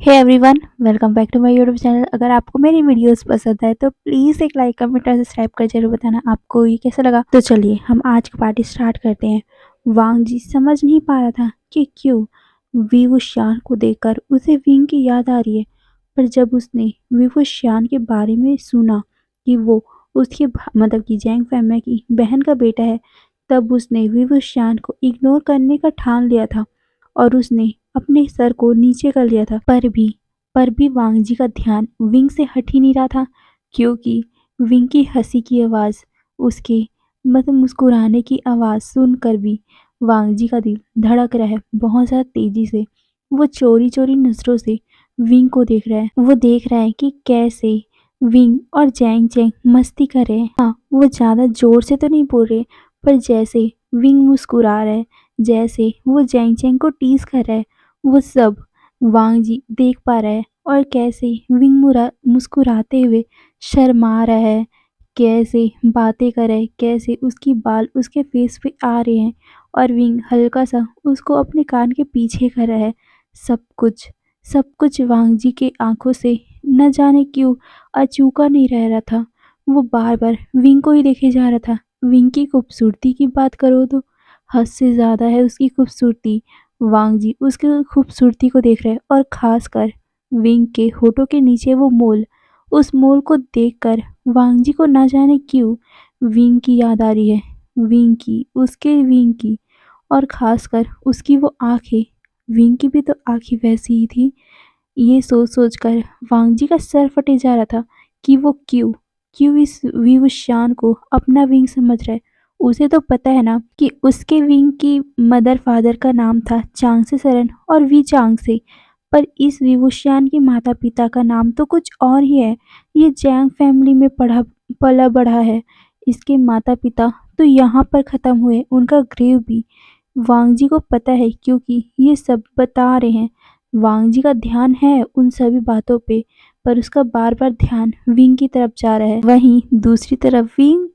Hey everyone, welcome back to my YouTube channel. अगर आपको मेरी वीडियोस पसंद है तो प्लीज़ एक लाइक कमेंट और सब्सक्राइब कर जरूर बताना आपको ये कैसा लगा। तो चलिए हम आज का पार्टी स्टार्ट करते हैं। वांग जी समझ नहीं पा रहा था कि क्यों वीवू श्यान को देखकर उसे विंग की याद आ रही है। पर जब उसने वीवू श्यान के बारे में सुना कि वो उसके मतलब कि जैंग फैमिली की बहन का बेटा है, तब उसने वीवू श्यान को इग्नोर करने का ठान लिया था और उसने अपने सर को नीचे कर लिया था। पर भी वांग जी का ध्यान विंग से हट ही नहीं रहा था, क्योंकि विंग की हंसी की आवाज़, उसके मुस्कुराने की आवाज़ सुनकर भी वांग जी का दिल धड़क रहा है बहुत ज़्यादा तेजी से। वो चोरी चोरी नजरों से विंग को देख रहा है। वो देख रहा है कि कैसे विंग और जैंग जैंग मस्ती कर रहे हैं। हाँ, वो ज़्यादा जोर से तो नहीं बोल रहे, पर जैसे विंग मुस्कुरा रहा है, जैसे वो जैंग जैंग को टीज कर रहा है, वो सब वांग जी देख पा रहा है। और कैसे विंग मुस्कुराते हुए शर्मा रहा है, कैसे बातें कर रहा है, कैसे उसकी बाल उसके फेस पे आ रहे हैं और विंग हल्का सा उसको अपने कान के पीछे कर रहा है। सब कुछ वांग जी के आंखों से न जाने क्यों अचूका नहीं रह रहा था। वो बार बार विंग को ही देखे जा रहा था। विंग की खूबसूरती की बात करो तो हद से ज़्यादा है उसकी खूबसूरती। वांग जी उसकी खूबसूरती को देख रहे हैं और ख़ासकर विंग के होठों के नीचे वो मोल, उस मोल को देखकर वांग जी को ना जाने क्यों विंग की याद आ रही है। विंग की, उसके विंग की, और ख़ासकर उसकी वो आँखें, विंग की भी तो आँखें वैसी ही थी। ये सोच-सोच कर वांग जी का सर फटे जा रहा था कि वो क्यों क्यों इस विवशान को अपना विंग समझ रहा है। उसे तो पता है ना कि उसके विंग की मदर फादर का नाम था चांगसे सरन और वी चांगसे, पर इस विवशान के माता पिता का नाम तो कुछ और ही है। ये जैंग फैमिली में पला बढ़ा है। इसके माता पिता तो यहाँ पर ख़त्म हुए, उनका ग्रेव भी वांग जी को पता है, क्योंकि ये सब बता रहे हैं। वांग जी का ध्यान है उन सभी बातों पे, पर उसका बार बार ध्यान विंग की तरफ जा रहा है। वहीं दूसरी तरफ विंग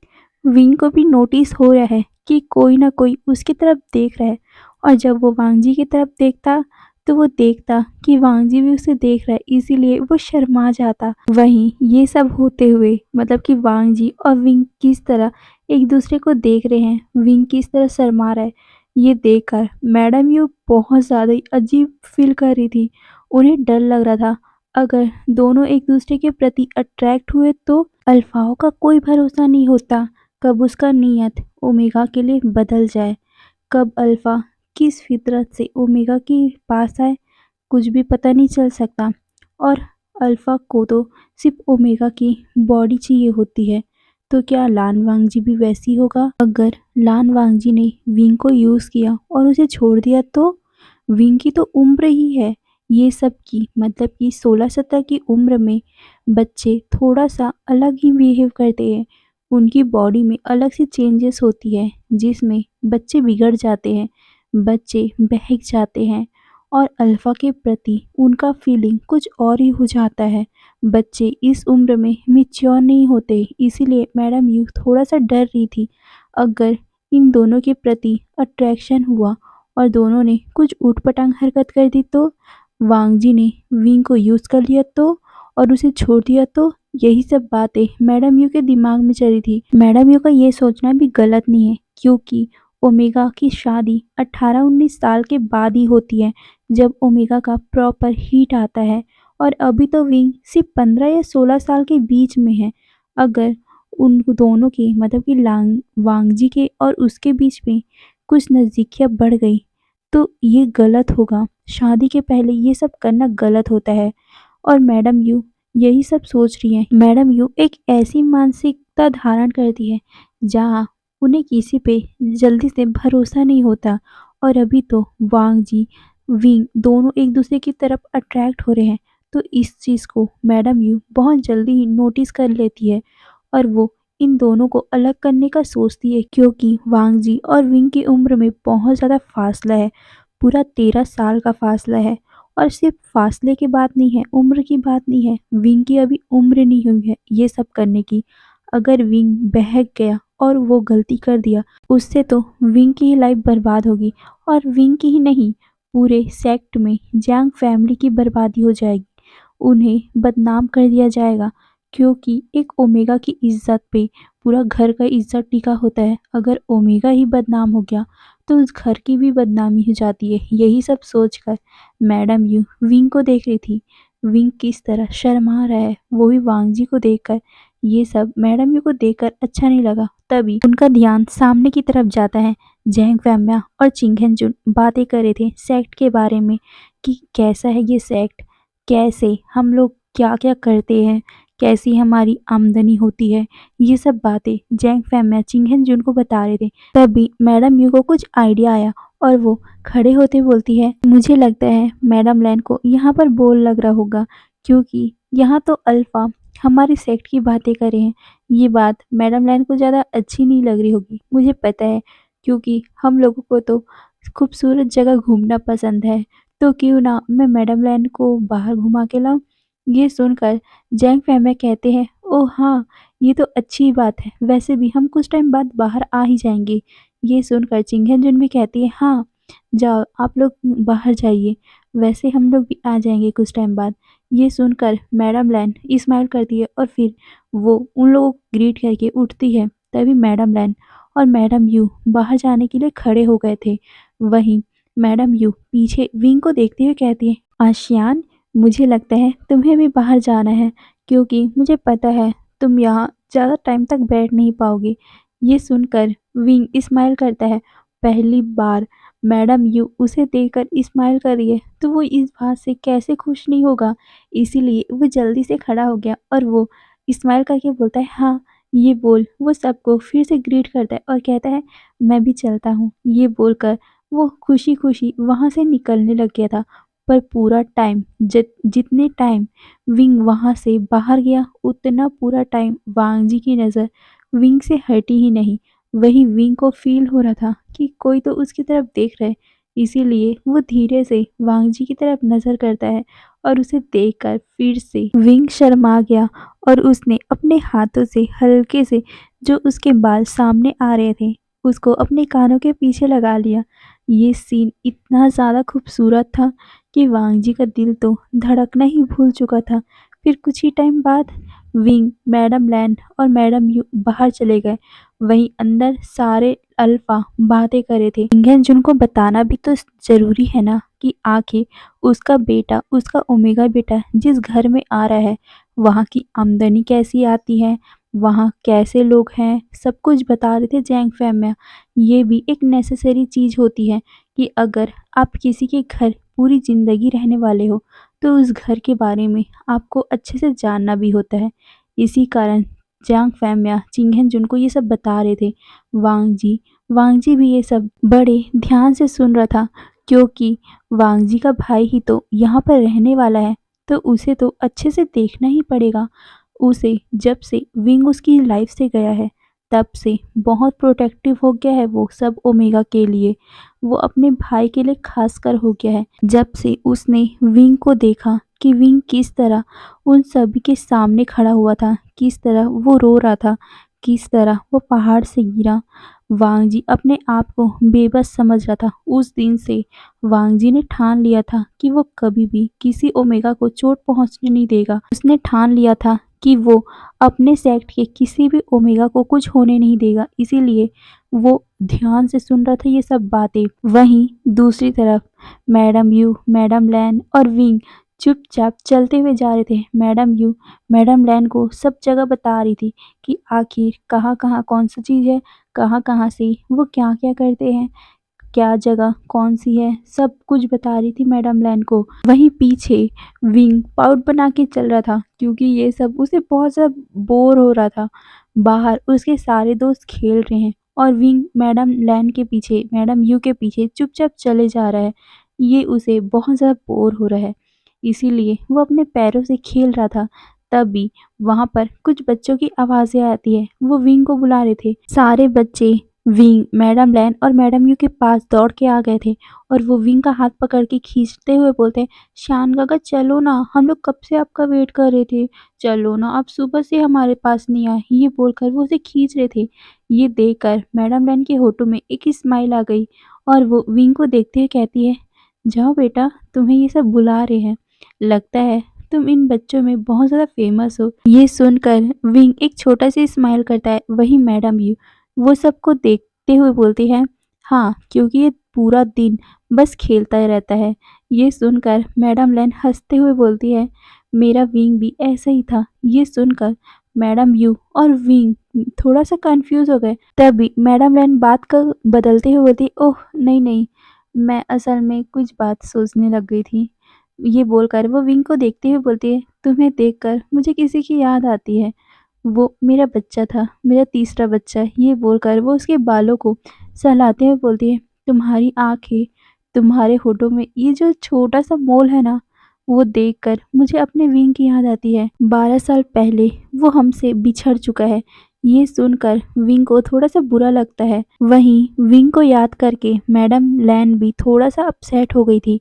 विंग को भी नोटिस हो रहा है कि कोई ना कोई उसकी तरफ देख रहा है, और जब वो वांग जी की तरफ देखता तो वो देखता कि वांग जी भी उसे देख रहा है, इसीलिए वो शर्मा जाता। वहीं ये सब होते हुए मतलब कि वांग जी और विंग किस तरह एक दूसरे को देख रहे हैं, विंग किस तरह शर्मा रहा है, ये देखकर मैडम यू बहुत ज़्यादा ही अजीब फील कर रही थी। उन्हें डर लग रहा था, अगर दोनों एक दूसरे के प्रति अट्रैक्ट हुए तो अल्फाओं का कोई भरोसा नहीं होता, कब उसका नीयत ओमेगा के लिए बदल जाए, कब अल्फा किस फितरत से ओमेगा के पास आए, कुछ भी पता नहीं चल सकता। और अल्फा को तो सिर्फ ओमेगा की बॉडी चाहिए होती है। तो क्या लान वांगजी भी वैसी होगा? अगर लान वांगजी ने विंग को यूज़ किया और उसे छोड़ दिया तो? विंग की तो उम्र ही है ये सब की, मतलब कि 16-17 की उम्र में बच्चे थोड़ा सा अलग ही बिहेव करते हैं। उनकी बॉडी में अलग सी चेंजेस होती है, जिसमें बच्चे बिगड़ जाते हैं, बच्चे बहक जाते हैं, और अल्फा के प्रति उनका फीलिंग कुछ और ही हो जाता है। बच्चे इस उम्र में मैच्योर नहीं होते, इसीलिए मैडम यू थोड़ा सा डर रही थी, अगर इन दोनों के प्रति अट्रैक्शन हुआ और दोनों ने कुछ ऊट-पटांग हरकत कर दी तो? वांग जी ने विंग को यूज़ कर लिया तो? और उसे छोड़ दिया तो? यही सब बातें मैडम यू के दिमाग में चल रही थी। मैडम यू का ये सोचना भी गलत नहीं है, क्योंकि ओमेगा की शादी 18-19 साल के बाद ही होती है, जब ओमेगा का प्रॉपर हीट आता है, और अभी तो विंग सिर्फ 15 या 16 साल के बीच में है। अगर उन दोनों के मतलब कि लांग वांग जी के और उसके बीच में कुछ नज़दीकियाँ बढ़ गई तो ये गलत होगा। शादी के पहले ये सब करना गलत होता है, और मैडम यू यही सब सोच रही हैं। मैडम यू एक ऐसी मानसिकता धारण करती है जहाँ उन्हें किसी पे जल्दी से भरोसा नहीं होता, और अभी तो वांग जी विंग दोनों एक दूसरे की तरफ अट्रैक्ट हो रहे हैं, तो इस चीज़ को मैडम यू बहुत जल्दी ही नोटिस कर लेती है, और वो इन दोनों को अलग करने का सोचती है, क्योंकि वांग जी और विंग की उम्र में बहुत ज़्यादा फासला है, पूरा 13 साल का फासला है। और सिर्फ फासले की बात नहीं है, उम्र की बात नहीं है, विंग की अभी उम्र नहीं हुई है ये सब करने की। अगर विंग बहक गया और वो गलती कर दिया, उससे तो विंग की ही लाइफ बर्बाद होगी, और विंग की ही नहीं, पूरे सेक्ट में जैंग फैमिली की बर्बादी हो जाएगी। उन्हें बदनाम कर दिया जाएगा क्योंकि एक ओमेगा की इज्जत पे पूरा घर का इज्जत टिका होता है। अगर ओमेगा ही बदनाम हो गया तो उस घर की भी बदनामी हो जाती है। यही सब सोचकर मैडम यू विंग को देख रही थी। विंग किस तरह शर्मा रहा है वो भी वांग जी को देखकर। ये सब मैडम यू को देखकर अच्छा नहीं लगा। तभी उनका ध्यान सामने की तरफ जाता है। जैंग फैमिया और चिंगेन जुन बातें कर रहे थे सेक्ट के बारे में कि कैसा है ये सेक्ट, कैसे हम लोग क्या क्या करते हैं, कैसी हमारी आमदनी होती है। ये सब बातें जैंग फैमिया चिंगेन जुन को बता रहे थे। तभी मैडम यू को कुछ आइडिया आया और वो खड़े होते बोलती है, मुझे लगता है मैडम लैन को यहाँ पर बोर लग रहा होगा क्योंकि यहाँ तो अल्फा हमारी सेक्ट की बातें कर रहे हैं। ये बात मैडम लैन को ज़्यादा अच्छी नहीं लग रही होगी, मुझे पता है, क्योंकि हम लोगों को तो खूबसूरत जगह घूमना पसंद है। तो क्यों ना मैं मैडम लैन को बाहर घुमा के लाऊं। ये सुनकर जैंग फैमिया कहते हैं, ओह हाँ, ये तो अच्छी बात है, वैसे भी हम कुछ टाइम बाद बाहर आ ही जाएंगे। ये सुनकर चिंगेन जुन भी कहती है, हाँ जाओ आप लोग बाहर जाइए, वैसे हम लोग भी आ जाएंगे कुछ टाइम बाद। ये सुनकर मैडम लैन स्माइल करती है और फिर वो उन लोगों को ग्रीट करके उठती है। तभी मैडम लैन और मैडम यू बाहर जाने के लिए खड़े हो गए थे। वहीं मैडम यू पीछे विंग को देखते हुए कहती है, आशियान, मुझे लगता है तुम्हें भी बाहर जाना है क्योंकि मुझे पता है तुम यहाँ ज़्यादा टाइम तक बैठ नहीं पाओगे। ये सुनकर विंग स्माइल करता है। पहली बार मैडम यू उसे देखकर स्माइल कर रही है तो वो इस बात से कैसे खुश नहीं होगा। इसीलिए वो जल्दी से खड़ा हो गया और वो स्माइल करके बोलता है, हाँ ये बोल। वो सबको फिर से ग्रीट करता है और कहता है, मैं भी चलता हूँ। ये बोलकर वो खुशी खुशी वहाँ से निकलने लग गया था। पर पूरा टाइम जितने टाइम विंग वहाँ से बाहर गया उतना पूरा टाइम वांग जी की नज़र विंग से हटी ही नहीं। वही विंग को फील हो रहा था कि कोई तो उसकी तरफ देख रहा है। इसीलिए वो धीरे से वांग जी की तरफ नज़र करता है और उसे देखकर फिर से विंग शर्मा गया और उसने अपने हाथों से हल्के से जो उसके बाल सामने आ रहे थे उसको अपने कानों के पीछे लगा लिया। ये सीन इतना ज़्यादा खूबसूरत था कि वांग जी का दिल तो धड़कना ही भूल चुका था। फिर कुछ ही टाइम बाद विंग, मैडम लैन और मैडम यू बाहर चले गए। वहीं अंदर सारे अल्फा बातें कर रहे थे। इंगेन जुन को बताना भी तो जरूरी है ना कि आखिर उसका बेटा, उसका ओमेगा बेटा जिस घर में आ रहा है वहाँ की आमदनी कैसी आती है, वहाँ कैसे लोग हैं, सब कुछ बता रहे थे जैंग फैमिया। ये भी एक नेसेसरी चीज़ होती है कि अगर आप किसी के घर पूरी ज़िंदगी रहने वाले हो तो उस घर के बारे में आपको अच्छे से जानना भी होता है। इसी कारण जांग फैमिया चिंगेन जुन को ये सब बता रहे थे। वांग जी भी ये सब बड़े ध्यान से सुन रहा था क्योंकि वांग जी का भाई ही तो यहाँ पर रहने वाला है तो उसे तो अच्छे से देखना ही पड़ेगा। उसे जब से विंग उसकी लाइफ से गया है तब से बहुत प्रोटेक्टिव हो गया है वो सब ओमेगा के लिए। वो अपने भाई के लिए खास कर हो गया है। जब से उसने विंग को देखा कि विंग किस तरह उन सभी के सामने खड़ा हुआ था, किस तरह वो रो रहा था, किस तरह वो पहाड़ से गिरा, वांग जी अपने आप को बेबस समझ रहा था। उस दिन से वांग जी ने ठान लिया था कि वो कभी भी किसी ओमेगा को चोट पहुंचने नहीं देगा। उसने ठान लिया था कि वो अपने सेक्ट के किसी भी ओमेगा को कुछ होने नहीं देगा। इसीलिए वो ध्यान से सुन रहा था ये सब बातें। वहीं दूसरी तरफ मैडम यू, मैडम लैन और विंग चुपचाप चलते हुए जा रहे थे। मैडम यू मैडम लैन को सब जगह बता रही थी कि आखिर कहाँ कहाँ कौन सी चीज़ है, कहाँ कहाँ से वो क्या क्या करते हैं, क्या जगह कौन सी है, सब कुछ बता रही थी मैडम लैन को। वहीं पीछे विंग पाउट बना के चल रहा था क्योंकि ये सब उसे बहुत ज़्यादा बोर हो रहा था। बाहर उसके सारे दोस्त खेल रहे हैं और विंग मैडम लैन के पीछे, मैडम यू के पीछे चुपचाप चले जा रहा है। ये उसे बहुत ज़्यादा बोर हो रहा है, इसीलिए वो अपने पैरों से खेल रहा था। तभी वहाँ पर कुछ बच्चों की आवाज़ें आती है। वो विंग को बुला रहे थे। सारे बच्चे विंग, मैडम लैन और मैडम यू के पास दौड़ के आ गए थे और वो विंग का हाथ पकड़ के खींचते हुए बोलते हैं, शान काका चलो ना, हम लोग कब से आपका वेट कर रहे थे, चलो ना, आप सुबह से हमारे पास नहीं आए। ये बोलकर वो उसे खींच रहे थे। ये देखकर मैडम लैन के होठों में एक स्माइल आ गई और वो विंग को देखते हुए कहती है, जाओ बेटा, तुम्हें ये सब बुला रहे हैं। लगता है तुम इन बच्चों में बहुत ज़्यादा फेमस हो। ये सुनकर विंग एक छोटा सा स्माइल करता है। वही मैडम यू वो सबको देखते हुए बोलती है, हाँ, क्योंकि ये पूरा दिन बस खेलता ही रहता है। ये सुनकर मैडम लैन हंसते हुए बोलती है, मेरा विंग भी ऐसा ही था। ये सुनकर मैडम यू और विंग थोड़ा सा कंफ्यूज हो गए। तभी मैडम लैन बात का बदलते हुए बोलती, ओह नहीं नहीं, मैं असल में कुछ बात सोचने लग गई थी। ये बोलकर वो विंग को देखते हुए बोलती है, तुम्हें देखकर मुझे किसी की याद आती है। वो मेरा बच्चा था, मेरा तीसरा बच्चा। ये बोलकर वो उसके बालों को सहलाते हुए बोलती है, तुम्हारी आंखें, तुम्हारे होठों में ये जो छोटा सा मोल है ना, वो देखकर मुझे अपने विंग की याद आती है। 12 साल पहले वो हमसे बिछड़ चुका है। ये सुनकर विंग को थोड़ा सा बुरा लगता है। वहीं विंग को याद करके मैडम लैन भी थोड़ा सा अपसेट हो गई थी।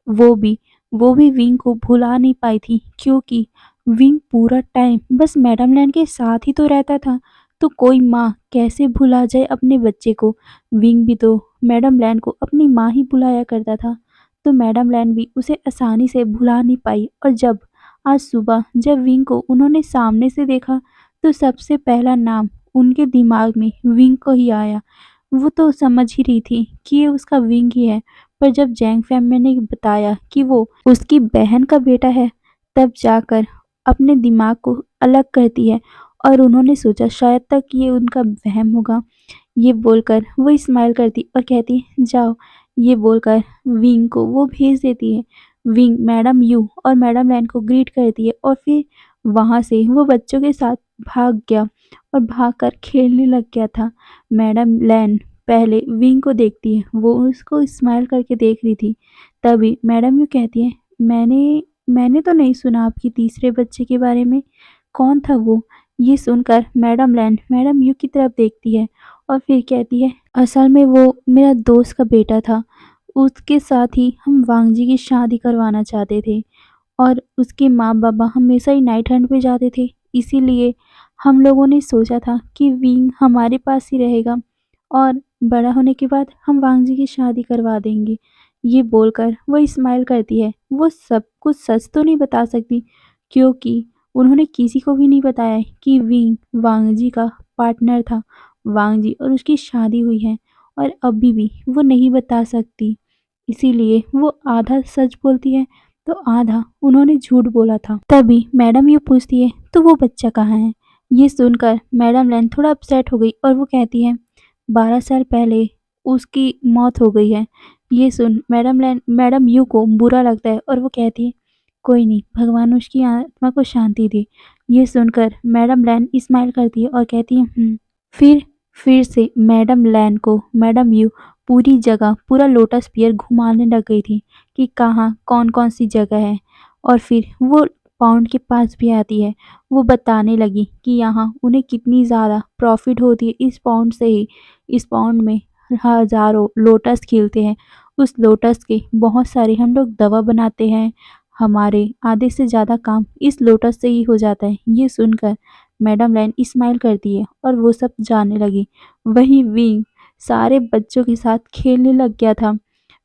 वो भी वो भी विंग को भुला नहीं पाई थी, क्योंकि विंग पूरा टाइम बस मैडम लैन के साथ ही तो रहता था। तो कोई माँ कैसे भुला जाए अपने बच्चे को। विंग भी तो मैडम लैन को अपनी माँ ही बुलाया करता था। तो मैडम लैन भी उसे आसानी से भुला नहीं पाई। और जब आज सुबह जब विंग को उन्होंने सामने से देखा, तो सबसे पहला नाम उनके दिमाग में विंग को ही आया। वो तो समझ ही रही थी कि ये उसका विंग ही है। पर जब जैंग फैमिली ने बताया कि वो उसकी बहन का बेटा है, तब जाकर अपने दिमाग को अलग करती है। और उन्होंने सोचा शायद तक ये उनका वहम होगा। ये बोलकर वो स्माइल करती और कहती, जाओ। ये बोलकर विंग को वो भेज देती है। विंग मैडम यू और मैडम लैन को ग्रीट करती है और फिर वहाँ से वो बच्चों के साथ भाग गया और भागकर खेलने लग गया था। मैडम लैन पहले विंग को देखती है, वो उसको स्माइल करके देख रही थी। तभी मैडम यू कहती है, मैंने मैंने तो नहीं सुना आपकी तीसरे बच्चे के बारे में। कौन था वो? ये सुनकर मैडम लैन मैडम यू की तरफ देखती है और फिर कहती है, असल में वो मेरा दोस्त का बेटा था। उसके साथ ही हम वांगजी की शादी करवाना चाहते थे। और उसके माँ-बाप हमेशा ही नाइट हंट पे जाते थे। इसीलिए हम लोगों ने सोचा था कि विंग हमारे पास ही रहेगा और बड़ा होने के बाद हम वांगजी की शादी करवा देंगे। ये बोलकर वो स्माइल करती है। वो सब कुछ सच तो नहीं बता सकती, क्योंकि उन्होंने किसी को भी नहीं बताया कि विंग वांगजी का पार्टनर था। वांगजी और उसकी शादी हुई है और अभी भी वो नहीं बता सकती। इसीलिए वो आधा सच बोलती है तो आधा उन्होंने झूठ बोला था। तभी मैडम ये पूछती है, तो वो बच्चा कहाँ है? ये सुनकर मैडम लैन थोड़ा अपसेट हो गई और वो कहती है, 12 साल पहले उसकी मौत हो गई है। ये सुन मैडम यू को बुरा लगता है और वो कहती है, कोई नहीं, भगवान उसकी आत्मा को शांति दे। ये सुनकर मैडम लैन स्माइल करती है और कहती है, फिर फिर से मैडम लैन को मैडम यू पूरी जगह पूरा लोटस पियर घुमाने लग गई थी कि कहाँ कौन-कौन सी जगह है। और फिर वो पाउंड के पास भी आती है। वो बताने लगी कि यहाँ उन्हें कितनी ज़्यादा प्रॉफ़िट होती है इस पाउंड से ही। इस पाउंड में हज़ारों लोटस खिलते हैं। उस लोटस के बहुत सारे हम लोग दवा बनाते हैं। हमारे आधे से ज़्यादा काम इस लोटस से ही हो जाता है। ये सुनकर मैडम लैन स्माइल करती है और वो सब जाने लगी। वहीं विंग सारे बच्चों के साथ खेलने लग गया था।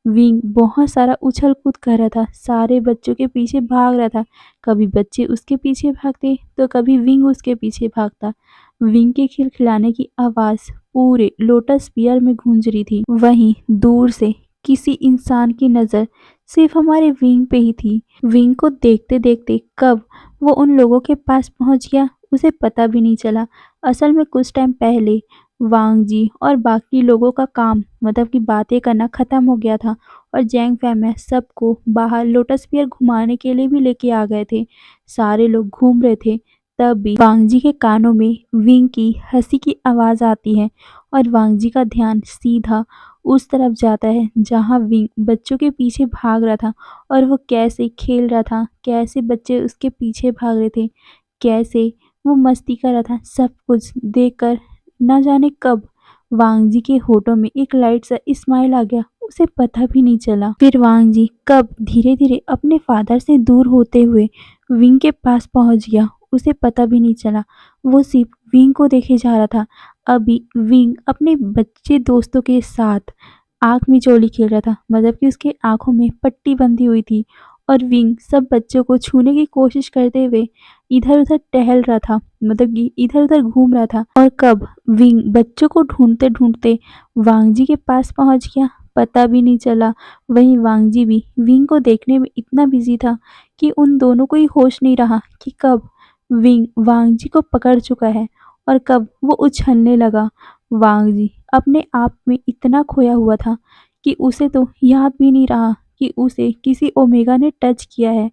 विंग बहुत सारा उछल-कूद कर रहा था, सारे बच्चों के पीछे भाग रहा था। कभी बच्चे उसके पीछे भागते, तो कभी विंग उसके पीछे भागता। विंग के खिलखिलाने की आवाज़ पूरे लोटस पियर में गूंज रही थी। वहीं दूर से किसी इंसान की नज़र सिर्फ हमारे विंग पे ही थी। विंग को देखते-देखते कब वो उन लोगों के पास पहुंच गया, उसे पता भी नहीं चला। असल में कुछ टाइम पहले वांग जी और बाकी लोगों का काम मतलब कि बातें करना ख़त्म हो गया था और जैंग फैमिली सबको बाहर लोटस पियर घुमाने के लिए भी लेके आ गए थे। सारे लोग घूम रहे थे। तभी वांग जी के कानों में विंग की हंसी की आवाज़ आती है और वांग जी का ध्यान सीधा उस तरफ जाता है जहाँ विंग बच्चों के पीछे भाग रहा था और वो कैसे खेल रहा था, कैसे बच्चे उसके पीछे भाग रहे थे, कैसे वो मस्ती कर रहा था। सब कुछ देखकर ना जाने कब वांग जी के होठों में एक लाइट सा स्माइल आ गया, उसे पता भी नहीं चला। फिर वांग जी कब धीरे-धीरे अपने फादर से दूर होते हुए विंग के पास पहुंच गया, उसे पता भी नहीं चला। वो सिर्फ विंग को देखे जा रहा था। अभी विंग अपने बच्चे दोस्तों के साथ आँख मिचौली खेल रहा था, मतलब कि उसकी आँखों में पट्टी बंधी हुई थी और विंग सब बच्चों को छूने की कोशिश करते हुए इधर-उधर टहल रहा था, मतलब कि इधर-उधर घूम रहा था। और कब विंग बच्चों को ढूँढते-ढूँढते वांग जी के पास पहुँच गया, पता भी नहीं चला। वहीं वांग जी भी विंग को देखने में इतना बिज़ी था कि उन दोनों को ही होश नहीं रहा कि कब विंग वांग जी को पकड़ चुका है और कब वो उछलने लगा। वांग जी अपने आप में इतना खोया हुआ था कि उसे तो याद भी नहीं रहा कि उसे किसी ओमेगा ने टच किया है।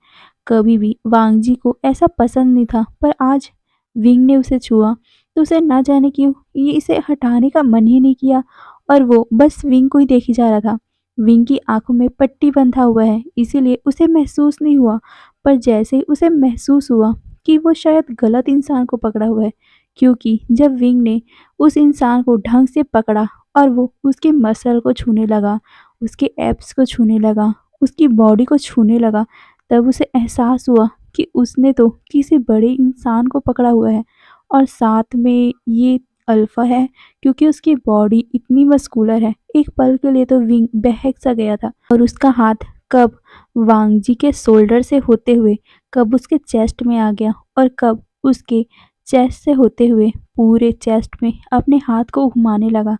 कभी भी वांग जी को ऐसा पसंद नहीं था, पर आज विंग ने उसे छुआ तो उसे ना जाने क्यों ये इसे हटाने का मन ही नहीं किया और वो बस विंग को ही देखे जा रहा था। विंग की आंखों में पट्टी बंधा हुआ है, इसीलिए उसे महसूस नहीं हुआ, पर जैसे ही उसे महसूस हुआ कि वो शायद गलत इंसान को पकड़ा हुआ है, क्योंकि जब विंग ने उस इंसान को ढंग से पकड़ा और वो उसके मसल को छूने लगा, उसके एब्स को छूने लगा, उसकी बॉडी को छूने लगा, तब उसे एहसास हुआ कि उसने तो किसी बड़े इंसान को पकड़ा हुआ है और साथ में ये अल्फ़ा है, क्योंकि उसकी बॉडी इतनी मस्कुलर है। एक पल के लिए तो विंग बहक सा गया था और उसका हाथ कब वांग जी के शोल्डर से होते हुए कब उसके चेस्ट में आ गया और कब उसके चेस्ट से होते हुए पूरे चेस्ट में अपने हाथ को घुमाने लगा।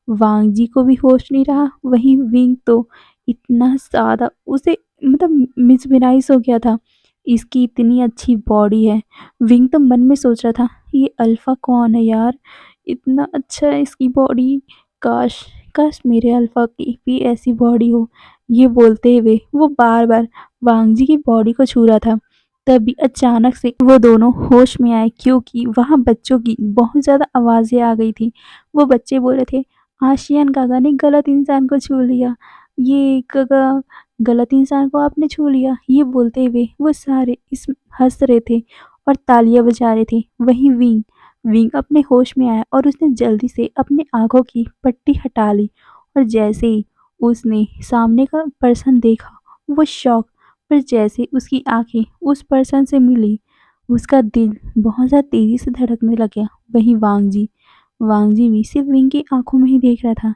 वांग जी को भी होश नहीं रहा, वहीं विंग तो इतना ज़्यादा उसे मतलब मिसमराइज़ हो गया था। इसकी इतनी अच्छी बॉडी है। विंग तो मन में सोच रहा था, ये अल्फ़ा कौन है यार? इतना अच्छा है इसकी बॉडी, काश काश मेरे अल्फ़ा की भी ऐसी बॉडी हो। ये बोलते हुए वो बार-बार वांग जी की बॉडी को छू रहा था। तभी अचानक से वो दोनों होश में आए, क्योंकि वहाँ बच्चों की बहुत ज़्यादा आवाज़ें आ गई थी। वो बच्चे बोल रहे थे, आशियान काका ने गलत इंसान को छू लिया, ये काका गलत इंसान को आपने छू लिया। ये बोलते हुए वो सारे इस हँस रहे थे और तालियाँ बजा रहे थे। वहीं विंग विंग अपने होश में आया और उसने जल्दी से अपनी आँखों की पट्टी हटा ली और जैसे ही उसने सामने का पर्सन देखा, वो शॉक। पर जैसे उसकी आँखें उस पर्सन से मिली, उसका दिल बहुत ज़्यादा तेज़ी से धड़कने लग गया। वहीं वांग जी भी सिर्फ़ विंग की आँखों में ही देख रहा था।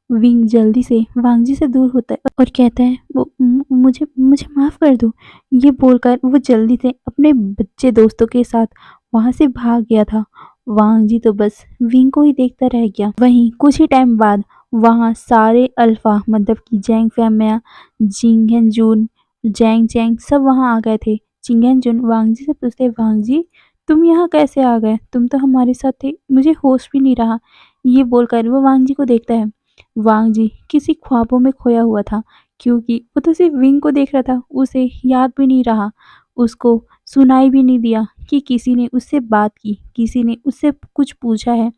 विंग जल्दी से वांग जी से दूर होता है और कहता है, वो मुझे मुझे माफ़ कर दो। ये बोलकर वो जल्दी से अपने बच्चे दोस्तों के साथ वहाँ से भाग गया था। वांग जी तो बस विंग को ही देखता रह गया। वहीं कुछ ही टाइम बाद वहाँ सारे अल्फ़ा, मतलब कि जैंग फैमिया, जिंग जून, जैंग जैंग सब वहाँ आ गए थे। चिंगेन जुन वांग जी से पूछते, वांग जी तुम यहाँ कैसे आ गए? तुम तो हमारे साथ थे, मुझे होश भी नहीं रहा। ये बोलकर वो वांग जी को देखता है। वांग जी किसी ख्वाबों में खोया हुआ था, क्योंकि वो तो सिर्फ विंग को देख रहा था, उसे याद भी नहीं रहा, उसको सुनाई भी नहीं दिया कि किसी ने उससे बात की, किसी ने उससे कुछ पूछा है।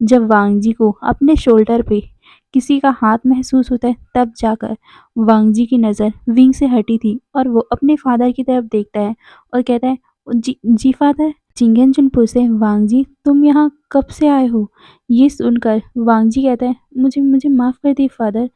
जब वांग जी को अपने शोल्डर पे किसी का हाथ महसूस होता है, तब जाकर वांग जी की नज़र विंग से हटी थी और वो अपने फादर की तरफ देखता है और कहता है, जी जी फादर। चिंगेन जुन पूछते हैं, वांग जी तुम यहाँ कब से आए हो? ये सुनकर वांग जी कहता है, मुझे मुझे माफ़ कर दिए फादर,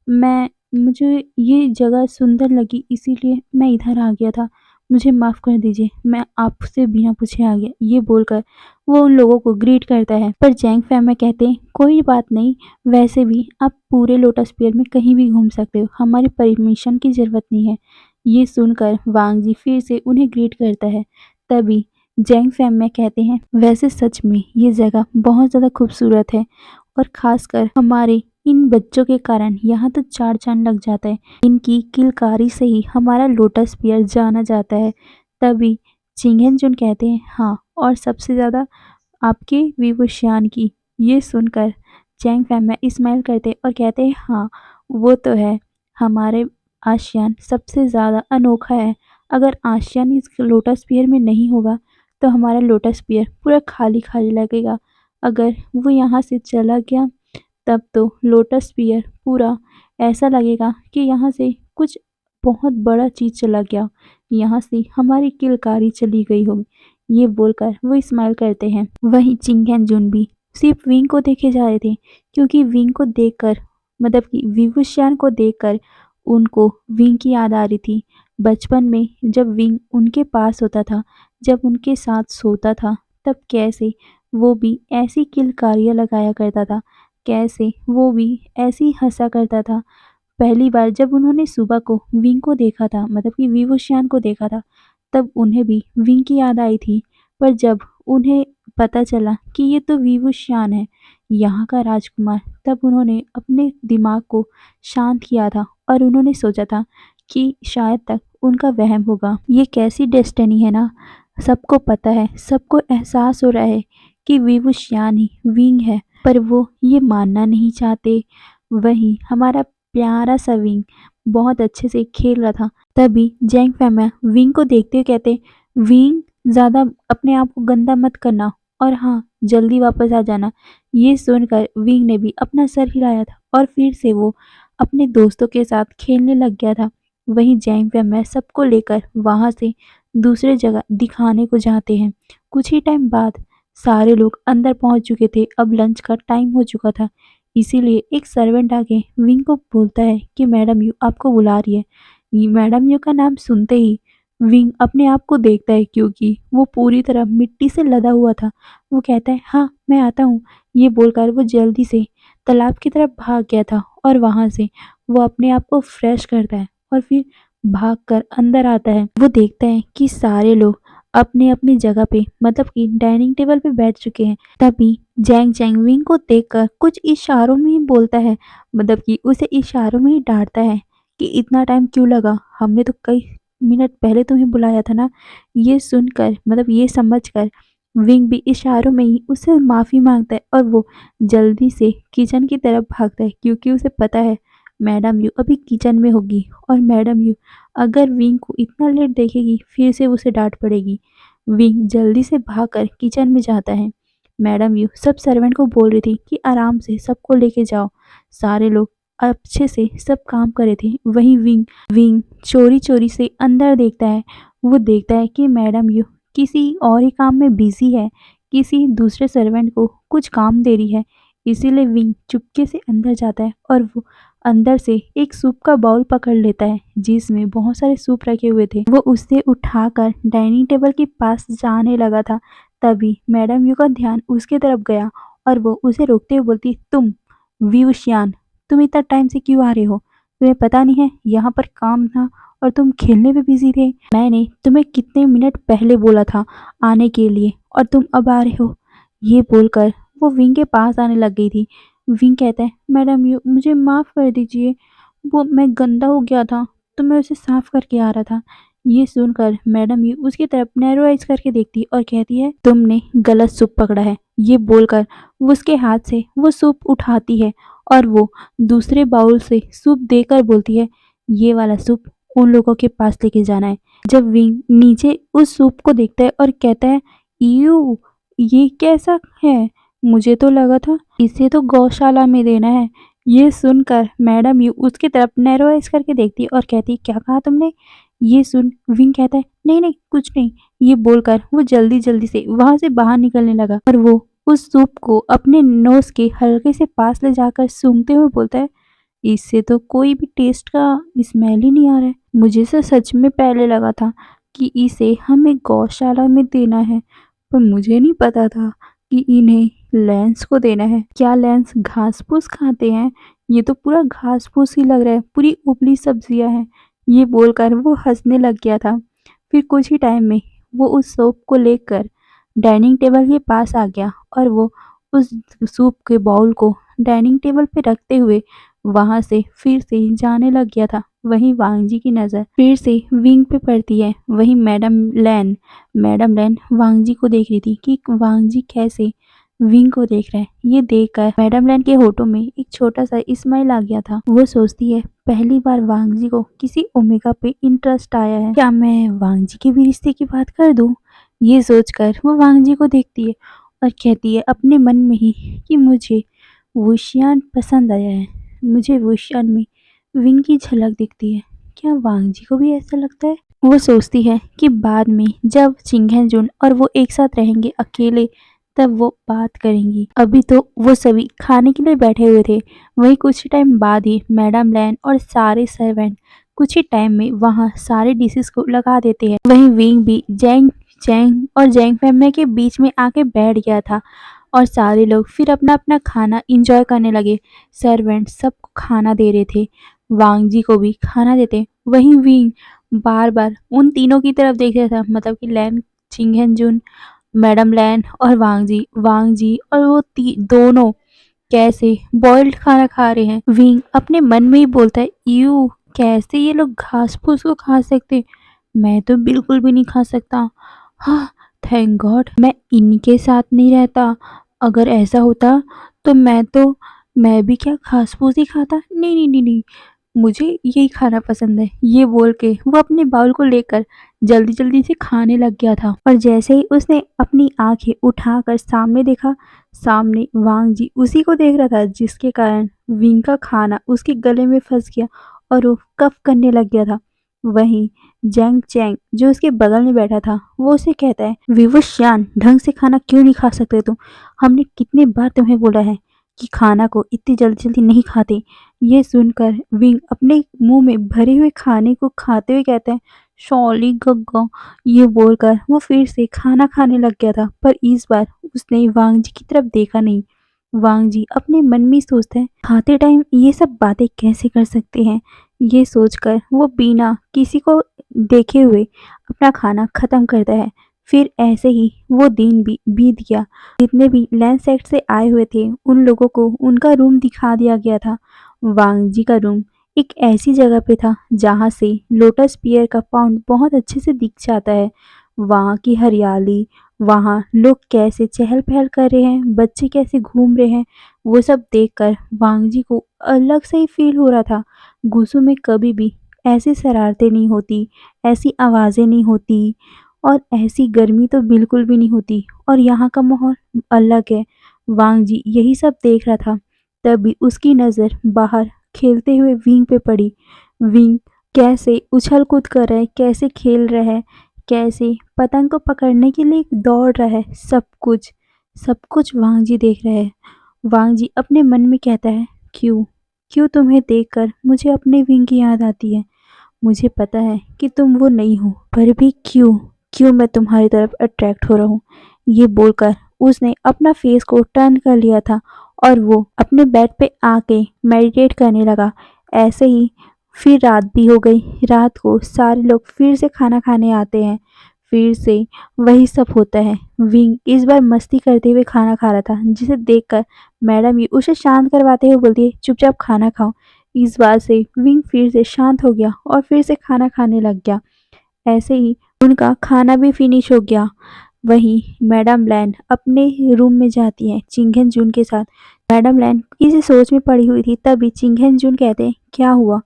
मैं मुझे ये जगह सुंदर लगी इसीलिए मैं इधर आ गया था। मुझे माफ़ कर दीजिए, मैं आपसे बिना पूछे आ गया। ये बोलकर वो उन लोगों को ग्रीट करता है। पर जैंग फैमिया कहते हैं, कोई बात नहीं, वैसे भी आप पूरे लोटस पेयर में कहीं भी घूम सकते हो, हमारी परमिशन की ज़रूरत नहीं है। ये सुनकर वांग जी फिर से उन्हें ग्रीट करता है। तभी जैंग फैमिया कहते हैं, वैसे सच में ये जगह बहुत ज़्यादा खूबसूरत है और ख़ासकर हमारे इन बच्चों के कारण यहाँ तो चार चाँद लग जाता है। इनकी किलकारी से ही हमारा लोटस पियर जाना जाता है। तभी चिंगेन जुन कहते हैं, हाँ, और सबसे ज़्यादा आपके विवुशियान की। ये सुनकर चैंग फैमिया स्माइल करते और कहते हैं, हाँ, वो तो है। हमारे आशियान सबसे ज़्यादा अनोखा है। अगर आशियान इस लोटस पियर में नहीं होगा, तो हमारा लोटस पियर पूरा खाली-खाली लगेगा। अगर वो यहाँ से चला गया, तब तो लोटस पियर पूरा ऐसा लगेगा कि यहाँ से कुछ बहुत बड़ा चीज़ चला गया, यहाँ से हमारी किलकारी चली गई होगी। ये बोलकर वो स्माइल करते हैं। वहीं चिंग एंड जुन भी सिर्फ विंग को देखे जा रहे थे, क्योंकि विंग को देखकर, मतलब कि विवुशियान को देखकर उनको विंग की याद आ रही थी। बचपन में जब विंग उनके पास होता था, जब उनके साथ सोता था, तब कैसे वो भी ऐसी किलकारियाँ लगाया करता था, कैसे वो भी ऐसे ही हँसा करता था। पहली बार जब उन्होंने सुबह को विंग को देखा था, मतलब कि विवोशियान को देखा था, तब उन्हें भी विंग की याद आई थी। पर जब उन्हें पता चला कि ये तो विवोशियान है, यहाँ का राजकुमार, तब उन्होंने अपने दिमाग को शांत किया था और उन्होंने सोचा था कि शायद तक उनका वहम होगा। ये कैसी डेस्टिनी है ना, सबको पता है, सबको एहसास हो रहा है कि विवोशियान ही विंग है, पर वो ये मानना नहीं चाहते। वहीं हमारा प्यारा सा विंग बहुत अच्छे से खेल रहा था। तभी जैंग फैमिया विंग को देखते हुए कहते, विंग ज़्यादा अपने आप को गंदा मत करना और हाँ, जल्दी वापस आ जाना। ये सुनकर विंग ने भी अपना सर हिलाया था और फिर से वो अपने दोस्तों के साथ खेलने लग गया था। वहीं जैंग फैमिया सबको लेकर वहाँ से दूसरे जगह दिखाने को जाते हैं। कुछ ही टाइम बाद सारे लोग अंदर पहुंच चुके थे। अब लंच का टाइम हो चुका था, इसीलिए एक सर्वेंट आके विंग को बोलता है कि मैडम यू आपको बुला रही है। मैडम यू का नाम सुनते ही विंग अपने आप को देखता है, क्योंकि वो पूरी तरह मिट्टी से लदा हुआ था। वो कहता है, हाँ मैं आता हूँ। ये बोलकर वो जल्दी से तालाब की तरफ भाग गया था और वहां से वो अपने आप को फ्रेश करता है और फिर भागकर अंदर आता है। वो देखता है कि सारे लोग अपने अपनी जगह पे, मतलब कि डाइनिंग टेबल पे बैठ चुके हैं। तभी जैंग जैंग विंग को देखकर कुछ इशारों में ही बोलता है, मतलब कि उसे इशारों में ही डांटता है कि इतना टाइम क्यों लगा, हमने तो कई मिनट पहले तुम्हें बुलाया था ना। ये सुनकर, मतलब ये समझकर विंग भी इशारों में ही उससे माफ़ी मांगता है और वो जल्दी से किचन की तरफ भागता है, क्योंकि उसे पता है मैडम यू अभी किचन में होगी और मैडम यू अगर विंग को इतना लेट देखेगी फिर से उसे डांट पड़ेगी। विंग जल्दी से भागकर किचन में जाता है। मैडम यू सब सर्वेंट को बोल रही थी कि आराम से सबको लेके जाओ। सारे लोग अच्छे से सब काम कर रहे थे। वहीं विंग विंग चोरी चोरी से अंदर देखता है। वो देखता है कि मैडम यू किसी और ही काम में बिजी है, किसी दूसरे सर्वेंट को कुछ काम दे रही है। इसीलिए विंग चुपके से अंदर जाता है और वो अंदर से एक सूप का बाउल पकड़ लेता है जिसमें बहुत सारे सूप रखे हुए थे। वो उसे उठाकर डाइनिंग टेबल के पास जाने लगा था। तभी मैडम यू का ध्यान उसके तरफ गया और वो उसे रोकते हुए बोलती, तुम विवशियान, तुम इतना टाइम से क्यों आ रहे हो? तुम्हें पता नहीं है यहाँ पर काम था और तुम खेलने में बिजी थे। मैंने तुम्हें कितने मिनट पहले बोला था आने के लिए और तुम अब आ रहे हो। ये बोलकर वो विंग के पास आने लग गई थी। विंग कहता है, मैडम यू मुझे माफ़ कर दीजिए, वो मैं गंदा हो गया था तो मैं उसे साफ करके आ रहा था। ये सुनकर मैडम यू उसकी तरफ नैरो आइज करके देखती और कहती है, तुमने गलत सूप पकड़ा है। ये बोलकर वो उसके हाथ से वो सूप उठाती है और वो दूसरे बाउल से सूप देकर बोलती है, ये वाला सूप उन लोगों के पास लेके जाना है। जब विंग नीचे उस सूप को देखता है और कहता है, यू ये कैसा है, मुझे तो लगा था इसे तो गौशाला में देना है। ये सुनकर मैडम यू उसकी तरफ नैरो आइज करके देखती है और कहती है, क्या कहा तुमने? ये सुन विंग कहता है, नहीं नहीं कुछ नहीं। ये बोलकर वो जल्दी जल्दी से वहां से बाहर निकलने लगा और वो उस सूप को अपने नोज के हल्के से पास ले जाकर सूंघते हुए बोलता है, इससे तो कोई भी टेस्ट का स्मेल ही नहीं आ रहा है। मुझे से सच में पहले लगा था कि इसे हमें गौशाला में देना है, पर मुझे नहीं पता था कि इन्हें लैंस को देना है। क्या लैंस घास फूस खाते हैं? ये तो पूरा घास फूस ही लग रहा है, पूरी उबली सब्जियां हैं। ये बोलकर वो हंसने लग गया था। फिर कुछ ही टाइम में वो उस सूप को लेकर डाइनिंग टेबल के पास आ गया और वो उस सूप के बाउल को डाइनिंग टेबल पे रखते हुए वहां से फिर से जाने लग गया था। वहीं वांग जी की नज़र फिर से विंग पे पड़ती है। वहीं मैडम लैन वांग जी को देख रही थी कि वांग जी कैसे विंग को देख रहे हैं। ये देखकर मैडम लैन के होठों में एक छोटा सा स्माइल आ गया था। वो सोचती है, पहली बार वांग जी को किसी ओमेगा पे इंटरेस्ट आया है, क्या मैं वांग जी के भी रिश्ते की बात कर दूं? ये सोचकर वो वांग जी को देखती है और कहती है अपने मन में ही कि मुझे वुशियान पसंद आया है, मुझे वुशियान में विंग की झलक दिखती है। क्या वांग जी को भी ऐसा लगता है? वो सोचती है कि बाद में जब चिंगेन जुन और वो एक साथ रहेंगे अकेले, तब वो बात करेंगी। अभी तो वो सभी खाने के लिए बैठे हुए थे। वही कुछ टाइम बाद ही मैडम लैन और सारे सर्वेंट कुछ ही टाइम में वहाँ सारे डिशेस को लगा देते हैं। वहीं विंग भी जैंग जैंग और जैंग फैमिली के बीच में आके बैठ गया था। और सारे लोग फिर अपना-अपना खाना एन्जॉय करने लगे। सर्वेंट सबको खाना दे रहे थे, वांग जी को भी खाना देते। वहीं विंग बार-बार उन तीनों की तरफ देख रहा था, मतलब कि लैन, चिंगेंजुन, मैडम लैन और वांग जी और वो ती दोनों कैसे बॉइल्ड खाना खा रहे हैं। विंग अपने मन में ही बोलता है, यू कैसे ये लोग घास फूस को खा सकते, मैं तो बिल्कुल भी नहीं खा सकता। हाँ, थैंक गॉड मैं इनके साथ नहीं रहता। अगर ऐसा होता तो मैं भी क्या घास फूस ही खाता। नहीं नहीं नहीं नहीं, मुझे यही खाना पसंद है। ये बोल के वो अपने बाउल को लेकर जल्दी जल्दी से खाने लग गया था। और जैसे ही उसने अपनी आंखें उठाकर सामने देखा, सामने वांग जी उसी को देख रहा था, जिसके कारण विंग का खाना उसके गले में फंस गया और वो कफ करने लग गया था। वहीं जैंग चैंग जो उसके बगल में बैठा था, वो उसे कहता है, विवश ढंग से खाना क्यों नहीं खा सकते तुम? हमने कितने बार तुम्हें बोला है कि खाना को इतनी जल्दी जल्दी नहीं खाते। ये सुनकर विंग अपने मुंह में भरे हुए खाने को खाते हुए कहता है, सॉरी गग्गा। ये बोलकर वो फिर से खाना खाने लग गया था, पर इस बार उसने वांग जी की तरफ देखा नहीं। वांग जी अपने मन में सोचते हैं, खाते टाइम ये सब बातें कैसे कर सकते हैं। ये सोचकर वो बिना किसी को देखे हुए अपना खाना खत्म करता है। फिर ऐसे ही वो दिन भी बीत गया। जितने भी लैंड साइड से आए हुए थे, उन लोगों को उनका रूम दिखा दिया गया था। वांग जी का रूम एक ऐसी जगह पे था जहाँ से लोटस पियर का पाउंड बहुत अच्छे से दिख जाता है। वहाँ की हरियाली, वहाँ लोग कैसे चहल पहल कर रहे हैं, बच्चे कैसे घूम रहे हैं, वो सब देखकर वांग जी को अलग से ही फील हो रहा था। गुस्सों में कभी भी ऐसी शरारतें नहीं होती, ऐसी आवाज़ें नहीं होती और ऐसी गर्मी तो बिल्कुल भी नहीं होती, और यहाँ का माहौल अलग है। वांग जी यही सब देख रहा था, तभी उसकी नज़र बाहर खेलते हुए विंग पे पड़ी। विंग कैसे उछल कूद कर रहा है, कैसे खेल रहा है, कैसे पतंग को पकड़ने के लिए दौड़ रहा है, सब कुछ वांग जी देख रहे हैं। वांग जी अपने मन में कहता है, क्यों क्यों तुम्हें देखकर मुझे अपने विंग की याद आती है। मुझे पता है कि तुम वो नहीं हो, पर भी क्यों क्यों मैं तुम्हारी तरफ अट्रैक्ट हो रहा हूँ। ये बोलकर उसने अपना फेस को टर्न कर लिया था और वो अपने बेड पे आके मेडिटेट करने लगा। ऐसे ही फिर रात भी हो गई। रात को सारे लोग फिर से खाना खाने आते हैं। फिर से वही सब होता है। विंग इस बार मस्ती करते हुए खाना खा रहा था, जिसे देखकर मैडम ये उसे शांत करवाते हुए बोलती है, चुपचाप खाना खाओ। इस बार से विंग फिर से शांत हो गया और फिर से खाना खाने लग गया। ऐसे ही उनका खाना भी फिनिश हो गया। वहीं मैडम लैन अपने रूम में जाती है चिंगेन जून के साथ। मैडम लैन किसी सोच में पड़ी हुई थी, तभी चिंगेन जून कहते हैं, क्या हुआ,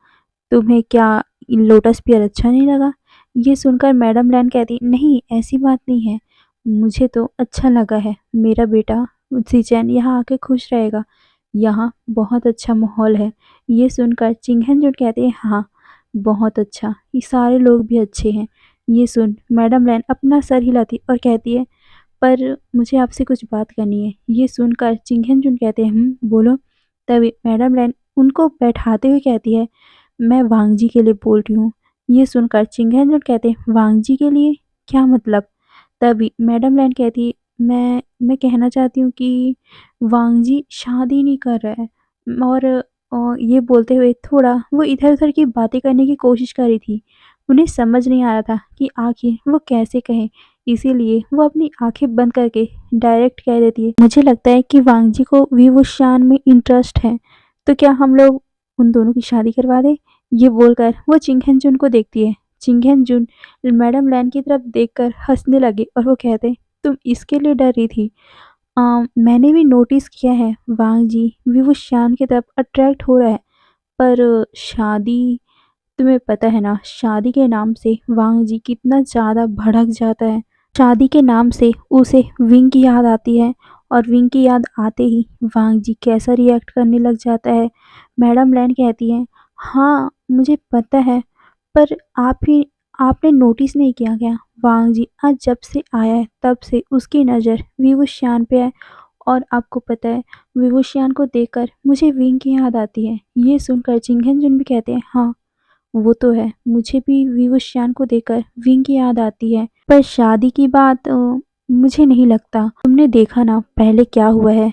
तुम्हें क्या लोटस पेयर अच्छा नहीं लगा? ये सुनकर मैडम लैन कहती, नहीं ऐसी बात नहीं है, मुझे तो अच्छा लगा है। मेरा बेटा सिचैन यहाँ आके खुश रहेगा, यहाँ बहुत अच्छा माहौल है। ये सुनकर चिंगेन जून कहते हैं, हाँ बहुत अच्छा, ये सारे लोग भी अच्छे हैं। ये सुन मैडम लैन अपना सर हिलाती और कहती है, पर मुझे आपसे कुछ बात करनी है। ये सुनकर चिंगेन जून कहते हैं, बोलो। तभी मैडम लैन उनको बैठाते हुए कहती है, मैं वांग जी के लिए बोल रही हूँ। ये सुनकर चिंगेन जून कहते हैं, वांग जी के लिए, क्या मतलब? तभी मैडम लैन कहती है, मैं कहना चाहती हूँ कि वांग जी शादी नहीं कर रहा है। और ये बोलते हुए थोड़ा वो इधर-उधर की बातें करने की कोशिश कर रही थी। उन्हें समझ नहीं आ रहा था कि आखिर वो कैसे कहें, इसीलिए वो अपनी आँखें बंद करके डायरेक्ट कह देती है, मुझे लगता है कि वांग जी को विवुशियान में इंटरेस्ट है, तो क्या हम लोग उन दोनों की शादी करवा दें? ये बोलकर वो चिंगेन जून को देखती है। चिंगेन जून मैडम लैन की तरफ देखकर हँसने लगे और वो कहते, तुम इसके लिए डर रही थी? मैंने भी नोटिस किया है वांग जी विवुशियान की तरफ अट्रैक्ट हो रहा है, पर शादी, तुम्हें पता है ना, शादी के नाम से वांग जी कितना ज़्यादा भड़क जाता है। शादी के नाम से उसे विंग की याद आती है और विंग की याद आते ही वांग जी कैसा रिएक्ट करने लग जाता है। मैडम लैन कहती है, हाँ मुझे पता है, पर आपने नोटिस नहीं किया क्या? वांग जी आज जब से आया है तब से उसकी नज़र विवुशियान पे है, और आपको पता है विवुशियान को देखकर मुझे विंग की याद आती है। ये सुनकर चिंगेन जुन भी कहते हैं, हाँ वो तो है, मुझे भी विवुशियान को देखकर विंग की याद आती है, पर शादी की बात मुझे नहीं लगता। तुमने देखा ना पहले क्या हुआ है।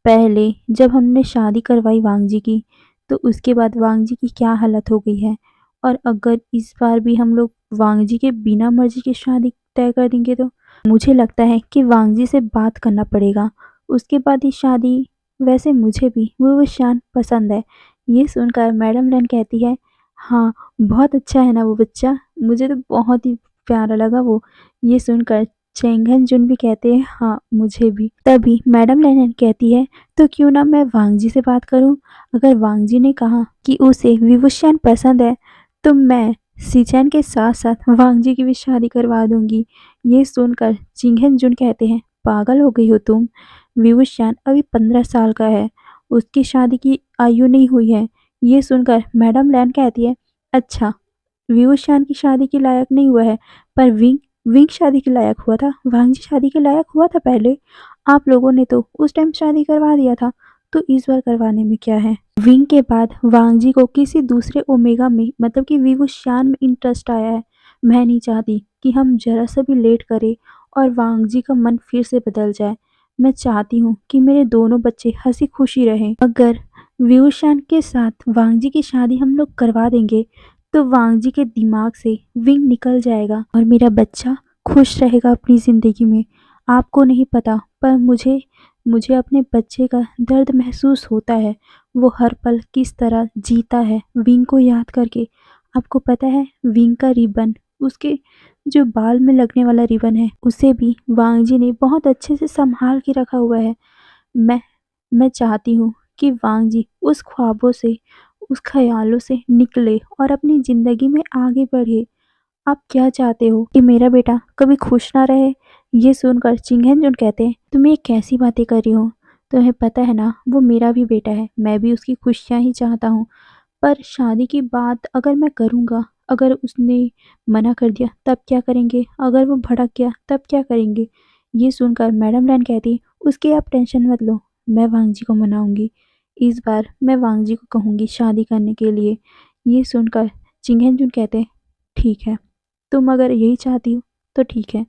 पहले जब हमने शादी करवाई वांग जी की, तो उसके बाद वांग जी की क्या हालत हो गई है। और अगर इस बार भी हम लोग वांग जी के बिना मर्जी की शादी तय कर देंगे तो मुझे लगता है कि वांग जी से बात करना पड़ेगा। उसके बाद ही शादी। वैसे मुझे भी वो शान पसंद है। ये सुनकर मैडम लैन कहती है, हाँ, बहुत अच्छा है ना वो बच्चा। मुझे तो बहुत ही प्यारा लगा वो। ये सुनकर चेंगन जुन भी कहते हैं, हाँ, मुझे भी। तभी मैडम लेनिन कहती है, तो क्यों ना मैं वांग जी से बात करूं। अगर वांग जी ने कहा कि उसे विवुशियन पसंद है, तो मैं सीचैन के साथ साथ वांग जी की भी शादी करवा दूंगी। ये सुनकर चिंगन जुन कहते हैं, पागल हो गई हो तुम। विवुशियन अभी 15 साल का है। उसकी शादी की आयु नहीं हुई है। ये सुनकर मैडम लैन कहती है, अच्छा, विवुशियन की शादी के लायक नहीं हुआ है, पर विंग विंग शादी के लायक हुआ था। वांग जी शादी के लायक हुआ था पहले। आप लोगों ने तो उस टाइम शादी करवा दिया था, तो इस बार करवाने में क्या है। विंग के बाद वांग जी को किसी दूसरे ओमेगा में, मतलब कि विवुशियन में इंटरेस्ट आया है। मैं नहीं चाहती कि हम जरा सा भी लेट करें और वांग जी का मन फिर से बदल जाए। मैं चाहती हूँ कि मेरे दोनों बच्चे हंसी खुशी रहें। अगर विवुशियन के साथ वांग जी की शादी हम लोग करवा देंगे, तो वांग जी के दिमाग से विंग निकल जाएगा और मेरा बच्चा खुश रहेगा अपनी ज़िंदगी में। आपको नहीं पता, पर मुझे मुझे अपने बच्चे का दर्द महसूस होता है। वो हर पल किस तरह जीता है विंग को याद करके। आपको पता है, विंग का रिबन, उसके जो बाल में लगने वाला रिबन है, उसे भी वांग जी ने बहुत अच्छे से संभाल के रखा हुआ है। मैं मैं चाहती हूँ कि वांग जी उस ख्वाबों से, उस ख़यालों से निकले और अपनी ज़िंदगी में आगे बढ़े। आप क्या चाहते हो कि मेरा बेटा कभी खुश ना रहे? ये सुनकर चिंगेंजुन कहते हैं, तुम ये कैसी बातें कर रही हो? तुम्हें पता है ना, वो मेरा भी बेटा है। मैं भी उसकी खुशियाँ ही चाहता हूँ। पर शादी की बात अगर मैं करूँगा, अगर उसने मना कर दिया, तब क्या करेंगे? अगर वो भड़क गया, तब क्या करेंगे? ये सुनकर मैडम लैन कहती, उसकी आप टेंशन मत लो, मैं वांग जी को मनाऊंगी। इस बार मैं वांग जी को कहूँगी शादी करने के लिए। ये सुनकर चिंगेंजुन कहते, ठीक है, तुम अगर यही चाहती हो तो ठीक है।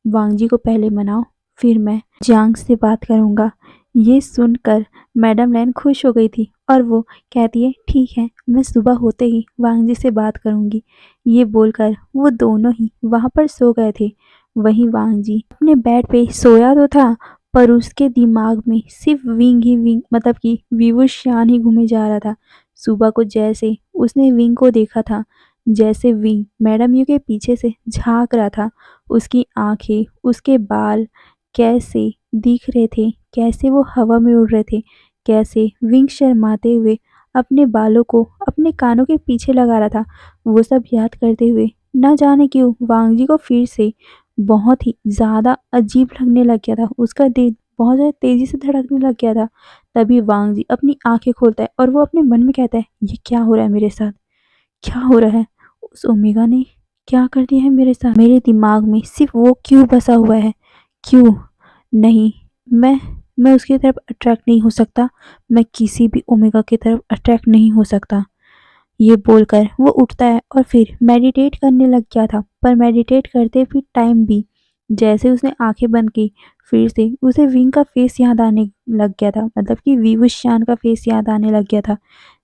वांग जी को पहले मनाओ, फिर मैं जांग से बात करूँगा। ये सुनकर मैडम लैन खुश हो गई थी और वो कहती है, ठीक है, मैं सुबह होते ही वांग जी से बात करूँगी। ये बोलकर वो दोनों ही वहाँ पर सो गए थे। वहीं वांग जी अपने बेड पे सोया तो था, पर उसके दिमाग में सिर्फ विंग ही विंग, मतलब कि विवुशियन ही घूमे जा रहा था। सुबह को जैसे उसने विंग को देखा था, जैसे विंग मैडम यू के पीछे से झांक रहा था, उसकी आँखें, उसके बाल कैसे दिख रहे थे, कैसे वो हवा में उड़ रहे थे, कैसे विंग शर्माते हुए अपने बालों को अपने कानों के पीछे लगा रहा था। वो सब याद करते हुए न जाने क्यों वांग जी को फिर से बहुत ही ज़्यादा अजीब लगने लग गया था। उसका दिल बहुत ज़्यादा तेज़ी से धड़कने लग गया था। तभी वांग जी अपनी आँखें खोलता है और वो अपने मन में कहता है, ये क्या हो रहा है मेरे साथ? क्या हो रहा है? उस ओमेगा ने क्या कर दिया है मेरे साथ? मेरे दिमाग में सिर्फ वो क्यों बसा हुआ है? क्यों? नहीं, मैं मैं उसकी तरफ अट्रैक्ट नहीं हो सकता। मैं किसी भी ओमेगा की तरफ अट्रैक्ट नहीं हो सकता। ये बोलकर वो उठता है और फिर मेडिटेट करने लग गया था। पर मेडिटेट करते फिर टाइम भी जैसे उसने आंखें बंद की, फिर से उसे विंग का फेस याद आने लग गया था, मतलब कि विवुशियन का फेस याद आने लग गया था,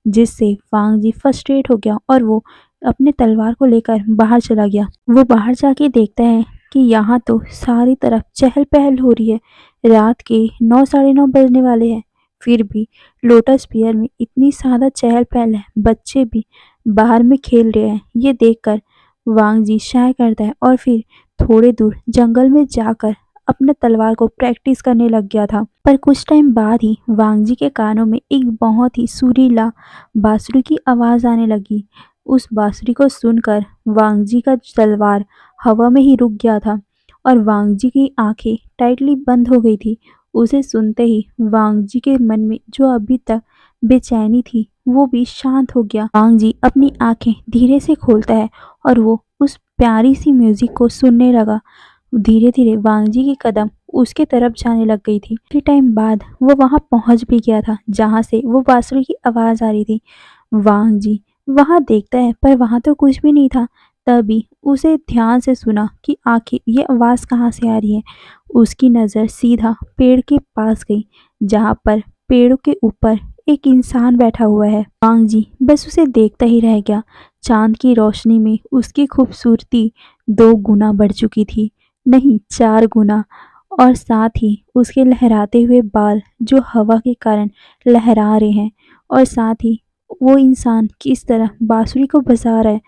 जिससे वांग जी फ्रस्ट्रेट हो गया और वो अपने तलवार को लेकर बाहर चला गया। वो बाहर जाके देखता है कि यहाँ तो सारी तरफ चहल पहल हो रही है। रात के 9 साढ़े 9 बजने वाले हैं, फिर भी लोटस पियर में इतनी ज़्यादा चहल पहल है। बच्चे भी बाहर में खेल रहे हैं। ये देखकर वांग जी शाय करता है और फिर थोड़े दूर जंगल में जाकर अपने तलवार को प्रैक्टिस करने लग गया था। पर कुछ टाइम बाद ही वांग जी के कानों में एक बहुत ही सुरीला बांसुरी की आवाज़ आने लगी। उस बांसुरी को सुनकर वांग जी का तलवार हवा में ही रुक गया था और वांग जी की आंखें टाइटली बंद हो गई थी। उसे सुनते ही वांग जी के मन में जो अभी तक बेचैनी थी, वो भी शांत हो गया। वांग जी अपनी आंखें धीरे से खोलता है और वो उस प्यारी सी म्यूजिक को सुनने लगा। धीरे धीरे वांग जी की कदम उसके तरफ जाने लग गई थी। कुछ टाइम बाद वो वहां पहुंच भी गया था जहां से वो बांसुरी की आवाज आ रही थी। वांग जी वहां देखता है, पर वहां तो कुछ भी नहीं था। तभी उसे ध्यान से सुना कि आखिर ये आवाज़ कहाँ से आ रही है। उसकी नज़र सीधा पेड़ के पास गई, जहाँ पर पेड़ों के ऊपर एक इंसान बैठा हुआ है। वांग जी बस उसे देखता ही रह गया। चांद की रोशनी में उसकी खूबसूरती 2 गुना बढ़ चुकी थी, नहीं 4 गुना। और साथ ही उसके लहराते हुए बाल जो हवा के कारण लहरा रहे हैं, और साथ ही वो इंसान किस तरह बांसुरी को बजा रहा है,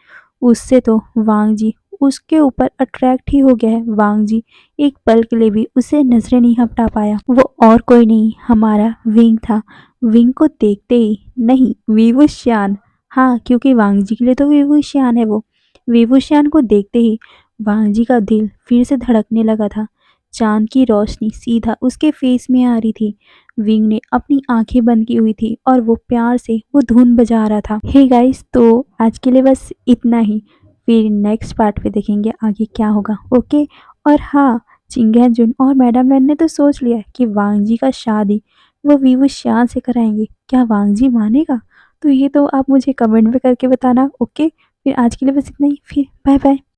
उससे तो वांग जी उसके ऊपर अट्रैक्ट ही हो गया है। वांग जी एक पल के लिए भी उसे नजरें नहीं हटा पाया। वो और कोई नहीं, हमारा विंग था। विंग को देखते ही, नहीं विवुशियान, हाँ क्योंकि वांग जी के लिए तो विवुशियान है वो। विवुशियान को देखते ही वांग जी का दिल फिर से धड़कने लगा था। चांद की रोशनी सीधा उसके फेस में आ रही थी। विंग ने अपनी आंखें बंद की हुई थी और वो प्यार से वो धुन बजा रहा था। हे गाइस, तो आज के लिए बस इतना ही। फिर नेक्स्ट पार्ट पे देखेंगे आगे क्या होगा। ओके। और हाँ, चिंगेजुन और मैडम लन ने तो सोच लिया है कि वांग जी का शादी वो विवुशियान से कराएंगे। क्या वांग जी मानेगा? तो ये तो आप मुझे कमेंट में करके बताना। ओके। फिर आज के लिए बस इतना ही। फिर बाय बाय।